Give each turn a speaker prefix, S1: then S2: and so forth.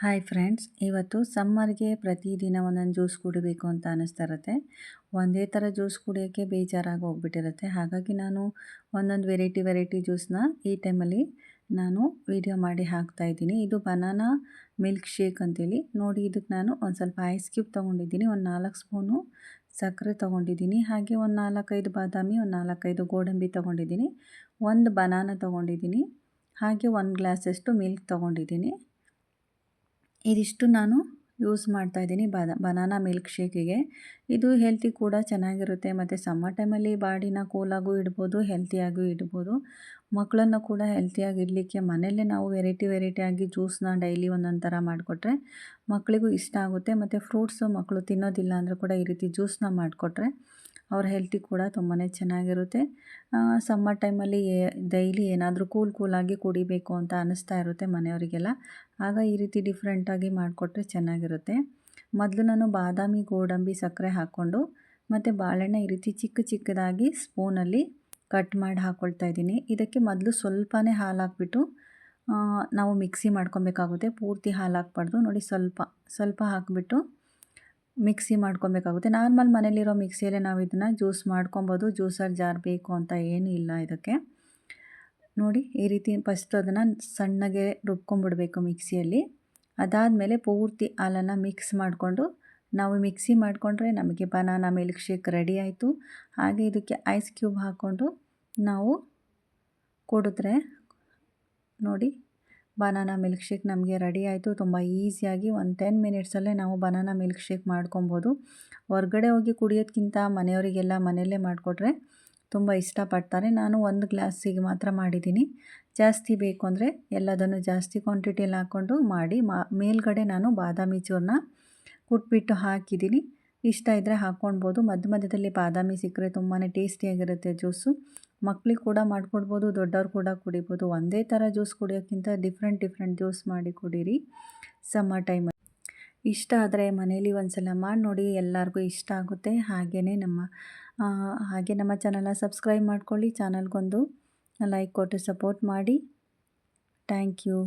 S1: Hi friends, ಇವತ್ತು ಸಮ್ಮರ್ಗೆ ಪ್ರತಿದಿನ ಒಂದೊಂದು ಜ್ಯೂಸ್ ಕುಡಿಬೇಕು ಅಂತ ಅನ್ನಿಸ್ತಾ ಇರುತ್ತೆ. ಒಂದೇ ಥರ ಜ್ಯೂಸ್ ಕುಡಿಯೋಕ್ಕೆ ಬೇಜಾರಾಗಿ ಹೋಗ್ಬಿಟ್ಟಿರುತ್ತೆ. ಹಾಗಾಗಿ ನಾನು ಒಂದೊಂದು ವೆರೈಟಿ ಜ್ಯೂಸನ್ನ ಈ ಟೈಮಲ್ಲಿ ನಾನು ವಿಡಿಯೋ ಮಾಡಿ ಹಾಕ್ತಾಯಿದ್ದೀನಿ. ಇದು ಬನಾನಾ ಮಿಲ್ಕ್ ಶೇಕ್ ಅಂತೇಳಿ. ನೋಡಿ, ಇದಕ್ಕೆ ನಾನು ಒಂದು ಸ್ವಲ್ಪ ಐಸ್ ಕ್ಯೂಬ್ ತೊಗೊಂಡಿದ್ದೀನಿ, ಒಂದು 4 ಸ್ಪೂನು ಸಕ್ಕರೆ ತೊಗೊಂಡಿದ್ದೀನಿ, ಹಾಗೆ ಒಂದು 4-5 ಬಾದಾಮಿ, ಒಂದು 4-5 ಗೋಡಂಬಿ ತೊಗೊಂಡಿದ್ದೀನಿ, ಒಂದು ಬನಾನಾ ತೊಗೊಂಡಿದ್ದೀನಿ, ಹಾಗೆ 1 ಗ್ಲಾಸಷ್ಟು ಮಿಲ್ಕ್ ತೊಗೊಂಡಿದ್ದೀನಿ. ಇದಿಷ್ಟು ನಾನು ಯೂಸ್ ಮಾಡ್ತಾಯಿದ್ದೀನಿ ಬನಾನಾ ಮಿಲ್ಕ್ ಶೇಕಿಗೆ. ಇದು ಹೆಲ್ತಿ ಕೂಡ ಚೆನ್ನಾಗಿರುತ್ತೆ, ಮತ್ತು ಸಮ್ಮರ್ ಟೈಮಲ್ಲಿ ಬಾಡಿನ ಕೂಲಾಗೂ ಇಡ್ಬೋದು, ಹೆಲ್ತಿಯಾಗೂ ಇಡ್ಬೋದು. ಮಕ್ಕಳನ್ನು ಕೂಡ ಹೆಲ್ತಿಯಾಗಿ ಇಡಲಿಕ್ಕೆ ಮನೆಯಲ್ಲೇ ನಾವು ವೆರೈಟಿಯಾಗಿ ಜ್ಯೂಸನ್ನ ಡೈಲಿ ಒಂದೊಂದು ಥರ ಮಾಡಿಕೊಟ್ರೆ ಮಕ್ಕಳಿಗೂ ಇಷ್ಟ ಆಗುತ್ತೆ. ಮತ್ತು ಫ್ರೂಟ್ಸು ಮಕ್ಕಳು ತಿನ್ನೋದಿಲ್ಲ ಅಂದರೂ ಕೂಡ ಈ ರೀತಿ ಜ್ಯೂಸನ್ನ ಮಾಡಿಕೊಟ್ರೆ ಅವ್ರ ಹೆಲ್ತಿ ಕೂಡ ತುಂಬಾ ಚೆನ್ನಾಗಿರುತ್ತೆ. ಸಮ್ಮರ್ ಟೈಮಲ್ಲಿ ಡೈಲಿ ಏನಾದರೂ ಕೂಲಾಗಿ ಕುಡಿಬೇಕು ಅಂತ ಅನ್ನಿಸ್ತಾ ಇರುತ್ತೆ ಮನೆಯವರಿಗೆಲ್ಲ. ಆಗ ಈ ರೀತಿ ಡಿಫ್ರೆಂಟಾಗಿ ಮಾಡಿಕೊಟ್ರೆ ಚೆನ್ನಾಗಿರುತ್ತೆ. ಮೊದಲು ನಾನು ಬಾದಾಮಿ, ಗೋಡಂಬಿ, ಸಕ್ಕರೆ ಹಾಕ್ಕೊಂಡು ಮತ್ತು ಬಾಳೆಹಣ್ಣು ಈ ರೀತಿ ಚಿಕ್ಕದಾಗಿ ಸ್ಪೂನಲ್ಲಿ ಕಟ್ ಮಾಡಿ ಹಾಕ್ಕೊಳ್ತಾ ಇದ್ದೀನಿ. ಇದಕ್ಕೆ ಮೊದಲು ಸ್ವಲ್ಪನೇ ಹಾಲು ಹಾಕ್ಬಿಟ್ಟು ನಾವು ಮಿಕ್ಸಿ ಮಾಡ್ಕೊಬೇಕಾಗುತ್ತೆ. ಪೂರ್ತಿ ಹಾಲು ಹಾಕ್ಬಾರ್ದು. ನೋಡಿ, ಸ್ವಲ್ಪ ಹಾಕಿಬಿಟ್ಟು ಮಿಕ್ಸಿ ಮಾಡ್ಕೊಬೇಕಾಗುತ್ತೆ. ನಾರ್ಮಲ್ ಮನೇಲಿರೋ ಮಿಕ್ಸಿಯಲ್ಲೇ ನಾವು ಇದನ್ನು ಜ್ಯೂಸ್ ಮಾಡ್ಕೊಬೋದು. ಜ್ಯೂಸರ್ ಜಾರ್ ಬೇಕು ಅಂತ ಏನೂ ಇಲ್ಲ ಇದಕ್ಕೆ. ನೋಡಿ, ಈ ರೀತಿ ಫಸ್ಟ್ ಅದನ್ನು ಸಣ್ಣಗೆ ರುಬ್ಕೊಂಡ್ಬಿಡ್ಬೇಕು ಮಿಕ್ಸಿಯಲ್ಲಿ. ಅದಾದಮೇಲೆ ಪೂರ್ತಿ ಹಾಲನ್ನು ಮಿಕ್ಸ್ ಮಾಡಿಕೊಂಡು ನಾವು ಮಿಕ್ಸಿ ಮಾಡಿಕೊಂಡ್ರೆ ನಮಗೆ ಬನಾನಾ ಮಿಲ್ಕ್ ಶೇಕ್ ರೆಡಿ ಆಯಿತು. ಹಾಗೆ ಇದಕ್ಕೆ ಐಸ್ ಕ್ಯೂಬ್ ಹಾಕ್ಕೊಂಡು ನಾವು ಕುಡಿದ್ರೆ ನೋಡಿ, ಬನಾನಾ ಮಿಲ್ಕ್ ಶೇಕ್ ನಮಗೆ ರೆಡಿ ಆಯಿತು. ತುಂಬ ಈಸಿಯಾಗಿ ಒಂದು 10 ಮಿನಿಟ್ಸಲ್ಲೇ ನಾವು ಬನಾನಾ ಮಿಲ್ಕ್ ಶೇಕ್ ಮಾಡ್ಕೊಬೋದು. ಹೊರಗಡೆ ಹೋಗಿ ಕುಡಿಯೋದಕ್ಕಿಂತ ಮನೆಯವರಿಗೆಲ್ಲ ಮನೆಯಲ್ಲೇ ಮಾಡಿಕೊಟ್ರೆ ತುಂಬ ಇಷ್ಟಪಡ್ತಾರೆ. ನಾನು 1 ಗ್ಲಾಸಿಗೆ ಮಾತ್ರ ಮಾಡಿದ್ದೀನಿ. ಜಾಸ್ತಿ ಬೇಕು ಅಂದರೆ ಎಲ್ಲದನ್ನು ಜಾಸ್ತಿ ಕ್ವಾಂಟಿಟಿಯಲ್ಲಿ ಹಾಕ್ಕೊಂಡು ಮಾಡಿ. ಮೇಲ್ಗಡೆ ನಾನು ಬಾದಾಮಿ ಚೂರನ್ನ ಕುಟ್ಬಿಟ್ಟು ಹಾಕಿದ್ದೀನಿ. ಇಷ್ಟ ಇದ್ದರೆ ಹಾಕ್ಕೊಳ್ಬೋದು. ಮಧ್ಯದಲ್ಲಿ ಬಾದಾಮಿ ಸಿಕ್ಕರೆ ತುಂಬಾ ಟೇಸ್ಟಿಯಾಗಿರುತ್ತೆ ಜ್ಯೂಸು. ಮಕ್ಕಳಿಗೆ ಕೂಡ ಮಾಡಿಕೊಡ್ಬೋದು, ದೊಡ್ಡವ್ರು ಕೂಡ ಕುಡಿಬೋದು. ಒಂದೇ ಥರ ಜ್ಯೂಸ್ ಕುಡಿಯೋಕ್ಕಿಂತ ಡಿಫ್ರೆಂಟ್ ಜ್ಯೂಸ್ ಮಾಡಿ ಕುಡೀರಿ ಸಮ್ಮರ್ ಟೈಮಲ್ಲಿ. ಇಷ್ಟ ಆದರೆ ಮನೇಲಿ ಒಂದು ಸಲ ಮಾಡಿ ನೋಡಿ, ಎಲ್ಲರಿಗೂ ಇಷ್ಟ ಆಗುತ್ತೆ. ಹಾಗೆ ನಮ್ಮ ಚಾನಲ್ನ ಸಬ್ಸ್ಕ್ರೈಬ್ ಮಾಡ್ಕೊಳ್ಳಿ, ಚಾನಲ್ಗೊಂದು ಲೈಕ್ ಕೊಟ್ಟು ಸಪೋರ್ಟ್ ಮಾಡಿ. Thank you.